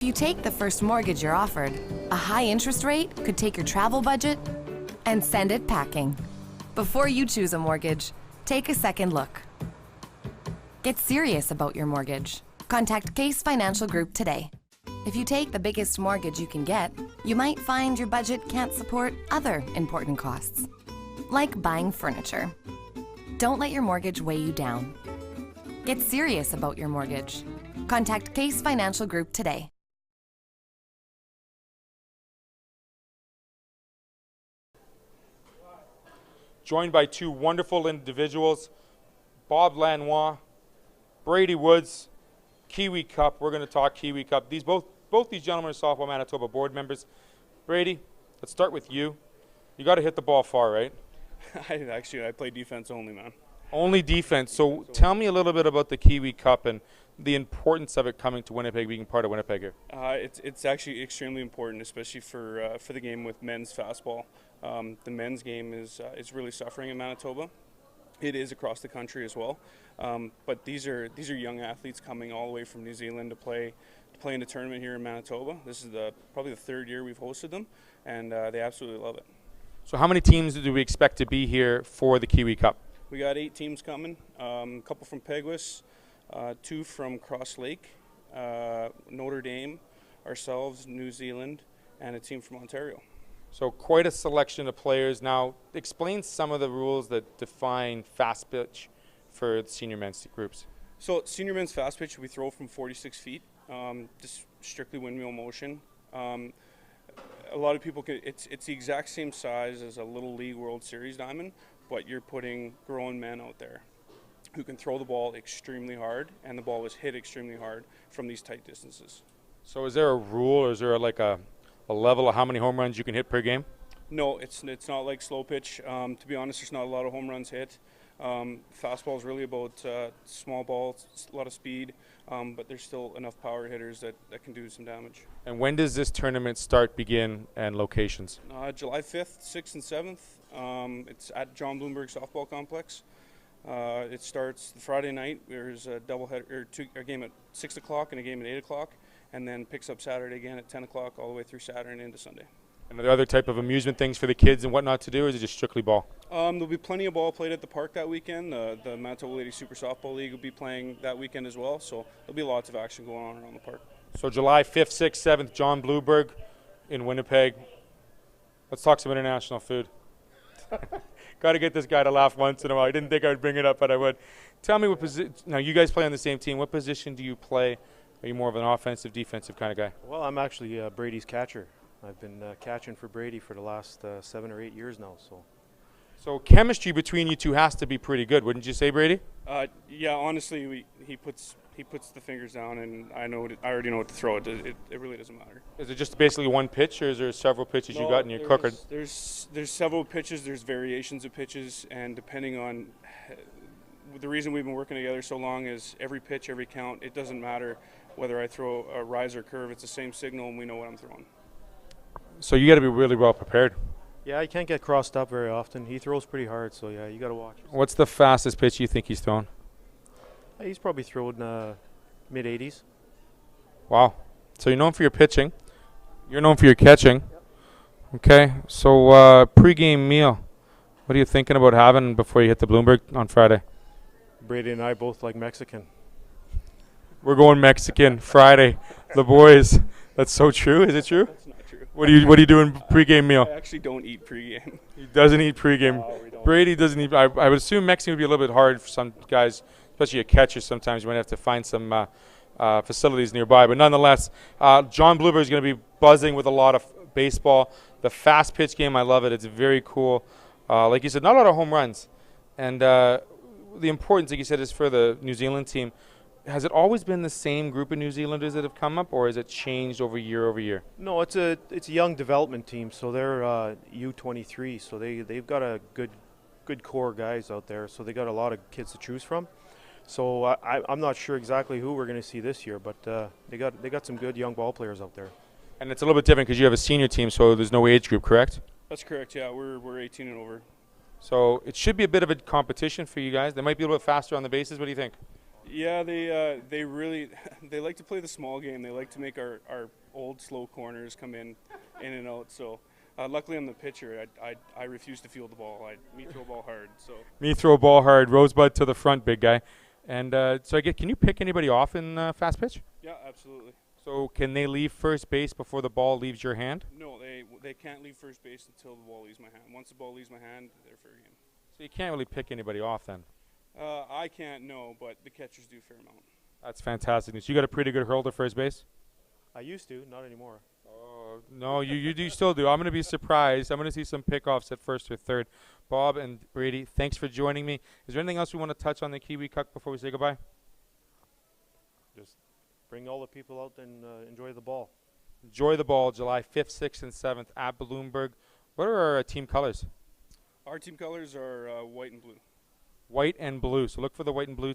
If you take the first mortgage you're offered, a high interest rate could take your travel budget and send it packing. Before you choose a mortgage, take a second look. Get serious about your mortgage. Contact Caisse Financial Group today. If you take the biggest mortgage you can get, you might find your budget can't support other important costs, like buying furniture. Don't let your mortgage weigh you down. Get serious about your mortgage. Contact Caisse Financial Group today. Joined by two wonderful individuals, Bob Lanoie, Brady Woods, Kiwi Cup. We're going to talk Kiwi Cup. Both these gentlemen are Softball Manitoba board members. Brady, let's start with you. You got to hit the ball far, right? I play defense only, man. Only defense. So tell me a little bit about the Kiwi Cup and the importance of it coming to Winnipeg, being part of Winnipeg here. It's actually extremely important, especially for the game with men's fastball. The men's game is really suffering in Manitoba. It is across the country as well, but these are young athletes coming all the way from New Zealand to play in a tournament here in Manitoba. This is probably the third year we've hosted them, and they absolutely love it. So how many teams do we expect to be here for the Kiwi Cup? We got 8 teams coming, a couple from Peguis, 2 from Cross Lake, Notre Dame, ourselves, New Zealand, and a team from Ontario. So quite a selection of players. Now, explain some of the rules that define fast pitch for the senior men's groups. So senior men's fast pitch, we throw from 46 feet, just strictly windmill motion. A lot of people it's the exact same size as a Little League World Series diamond, but you're putting grown men out there who can throw the ball extremely hard, and the ball is hit extremely hard from these tight distances. So is there a rule, or is there like a level of how many home runs you can hit per game? No, it's not like slow pitch. To be honest, there's not a lot of home runs hit. Fastball is really about small balls, a lot of speed, but there's still enough power hitters that can do some damage. And when does this tournament begin, and locations? July 5th, 6th, and 7th. It's at John Blumberg Softball Complex. It starts Friday night. There's a doubleheader, a game at 6 o'clock and a game at 8 o'clock, and then picks up Saturday again at 10 o'clock all the way through Saturday and into Sunday. And are there other type of amusement things for the kids and whatnot to do, or is it just strictly ball? There'll be plenty of ball played at the park that weekend. The Manitoba Ladies Super Softball League will be playing that weekend as well, so there'll be lots of action going on around the park. So July 5th, 6th, 7th, John Blumberg in Winnipeg. Let's talk some international food. Got to get this guy to laugh once in a while. I didn't think I would bring it up, but I would. Tell me what position. Now, you guys play on the same team. What position do you play? Are you more of an offensive, defensive kind of guy? Well, I'm actually Brady's catcher. I've been catching for Brady for the last 7 or 8 years now. So chemistry between you two has to be pretty good, wouldn't you say, Brady? Yeah, honestly, he puts the fingers down, and I already know what to throw. It really doesn't matter. Is it just basically one pitch, or is there several pitches you got in your cooker? There's several pitches. There's variations of pitches, and depending on the reason we've been working together so long is every pitch, every count. It doesn't matter whether I throw a rise or curve. It's the same signal, and we know what I'm throwing. So you got to be really well prepared. Yeah, he can't get crossed up very often. He throws pretty hard, so yeah, you got to watch. What's the fastest pitch you think he's thrown? He's probably thrown mid-80s. Wow. So you're known for your pitching. You're known for your catching. Yep. Okay. So pre-game meal. What are you thinking about having before you hit the Blumberg on Friday? Brady and I both like Mexican. We're going Mexican Friday. The boys. That's so true. Is it true? That's not true. What are you doing pre-game meal? I actually don't eat pre-game. He doesn't eat pre-game. No, we don't. Brady doesn't eat. I would assume Mexican would be a little bit hard for some guys, especially a catcher. Sometimes you might have to find some facilities nearby. But nonetheless, John Blumberg is going to be buzzing with a lot of baseball. The fast pitch game, I love it. It's very cool. Like you said, not a lot of home runs. And the importance, like you said, is for the New Zealand team. Has it always been the same group of New Zealanders that have come up, or has it changed over year? No, it's a young development team, so they're U23, so they've got a good core guys out there, so they got a lot of kids to choose from. So I'm not sure exactly who we're going to see this year, but they got some good young ball players out there. And it's a little bit different because you have a senior team, so there's no age group, correct? That's correct. Yeah, we're 18 and over. So it should be a bit of a competition for you guys. They might be a little bit faster on the bases. What do you think? Yeah, they really they like to play the small game. They like to make our old slow corners come in and out. So luckily I'm the pitcher. I refuse to field the ball. Me throw ball hard. So Me throw a ball hard, Rosebud to the front, big guy. And can you pick anybody off in fast pitch? yeah, absolutely. So can they leave first base before the ball leaves your hand? No, they can't leave first base until the ball leaves my hand. Once the ball leaves my hand, they're fair game. So you can't really pick anybody off then. I can't, no, but the catchers do a fair amount. That's fantastic news. You got a pretty good hurl to first base? I used to, not anymore. Oh, no, you still do. I'm going to be surprised. I'm going to see some pickoffs at first or third. Bob and Brady, thanks for joining me. Is there anything else we want to touch on the Kiwi Cup before we say goodbye? Just bring all the people out and enjoy the ball. Enjoy the ball, July 5th, 6th, and 7th at Bloomberg. What are our team colors? Our team colors are white and blue. White and blue. So look for the white and blue